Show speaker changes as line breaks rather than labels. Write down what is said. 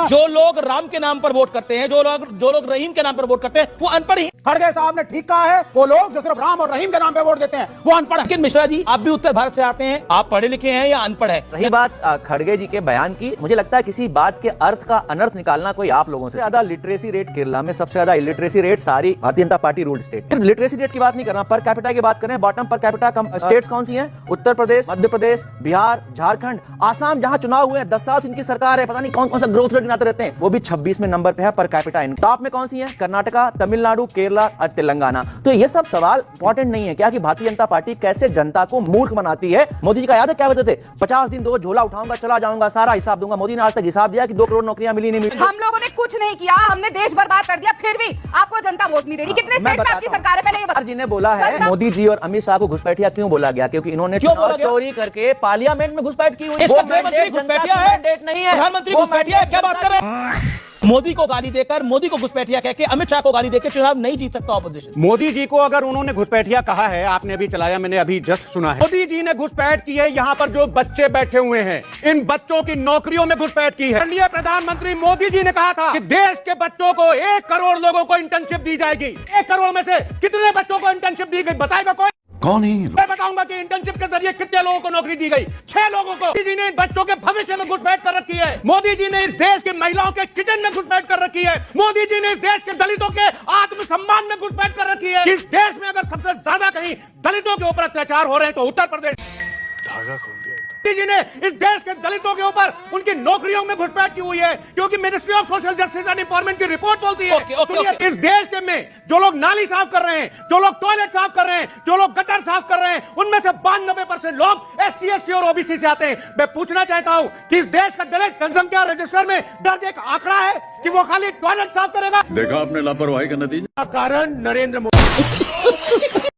था। जो लोग राम के नाम पर वोट करते हैं, जो लोग रहीम के नाम पर वोट करते हैं, वो अनपढ़ ही।
खड़गे साहब ने ठीक कहा है, वो लोग जो सिर्फ राम और रहीम के नाम पे वोट देते हैं वो अनपढ़ है।
लेकिन मिश्रा जी, आप भी उत्तर भारत से आते हैं, आप पढ़े लिखे हैं या अनपढ़ है?
रही बात खड़गे जी के बयान की, मुझे लगता है किसी बात के अर्थ का अनर्थ निकालना कोई आप लोगों से ज्यादा लिटरेसी रेट केरला में, सबसे ज्यादा इलिटरेसी रेट सारी Bharatiya Janata party ruled state. Literacy rate की बात नहीं करना, पर कैपिटा की बात करें। बॉटम पर कैपिटा स्टेट्स कौन सी हैं? उत्तर प्रदेश, मध्य प्रदेश, बिहार, झारखंड, आसाम, जहां चुनाव हुए हैं 10 साल से इनकी सरकार है, पता नहीं कौन कौन सा ग्रोथ रेट गिनाते रहते हैं, वो भी 26वें नंबर पे है पर कैपिटा। टॉप में कौन सी है? कर्नाटका, तमिलनाडु, केरला और तेलंगाना। तो ये सब सवाल इंपॉर्टेंट नहीं है क्या कि भारतीय जनता पार्टी कैसे जनता को मूर्ख बनाती है। मोदी जी का याद है क्या कहते थे? 50 दिन दो, झोला उठाऊंगा, चला जाऊंगा, सारा हिसाब दूंगा। मोदी ने आज तक हिसाब दिया कि 2 करोड़ नौकरियां मिली नहीं मिली।
हम लोगों ने कुछ नहीं किया, हमने देश बर्बाद कर दिया, फिर भी आपको जनता वोट नहीं दे रही। कितने स्टेट में आपकी सरकार है? पहले ये बताओ।
जी ने बोला है मोदी जी और अमित शाह को घुसपैठिया क्यों बोला गया? क्योंकि इन्होंने चोरी करके पार्लियामेंट में घुसपैठ की हुई है।
घुसपैठिया है, नहीं है प्रधानमंत्री घुसपैठिया है। क्या बात कर रहे हैं? मोदी को गाली देकर, मोदी को घुसपैठिया कह के, अमित शाह को गाली देकर चुनाव नहीं जीत सकता ऑपोजिशन।
मोदी जी को अगर उन्होंने घुसपैठिया कहा है, आपने अभी चलाया, मैंने अभी जस्ट सुना है, मोदी जी ने घुसपैठ की है। यहाँ पर जो बच्चे बैठे हुए हैं, इन बच्चों की नौकरियों में घुसपैठ की है। माननीय प्रधानमंत्री मोदी जी ने कहा था कि देश के बच्चों को 1 करोड़ लोगों को इंटर्नशिप दी जाएगी। 1 करोड़ में से कितने बच्चों को इंटर्नशिप दी गई बताएगा कोई?
कौन है?
मैं बताऊंगा कि इंटर्नशिप के जरिए कितने लोगों को नौकरी दी गई। 6 लोगों को। मोदी जी ने बच्चों के भविष्य में घुसपैठ कर रखी है। मोदी जी ने इस देश की महिलाओं के किचन में घुसपैठ कर रखी है। मोदी जी ने इस देश के दलितों के आत्मसम्मान में घुसपैठ कर रखी है। इस देश में अगर सबसे ज्यादा कहीं दलितों के ऊपर अत्याचार हो रहे हैं तो उत्तर प्रदेश।
धागा खोल दिया।
मोदी जी ने इस देश के दलितों के ऊपर उनकी नौकरियों में घुसपैठ की हुई है, क्योंकि ministry of social justice and empowerment की रिपोर्ट बोलती है। इस देश के में जो लोग नाली साफ कर रहे हैं, जो लोग टॉयलेट साफ कर रहे हैं, जो लोग गटर साफ कर रहे हैं, उनमें से 92% लोग SC, ST और OBC से आते हैं। मैं पूछना चाहता हूं कि इस देश का दलित जनसंख्या रजिस्टर में दर्ज एक आंकड़ा है कि वो खाली टॉयलेट साफ करेगा?
देखा आपने लापरवाही का नतीजा।
कारण नरेंद्र मोदी।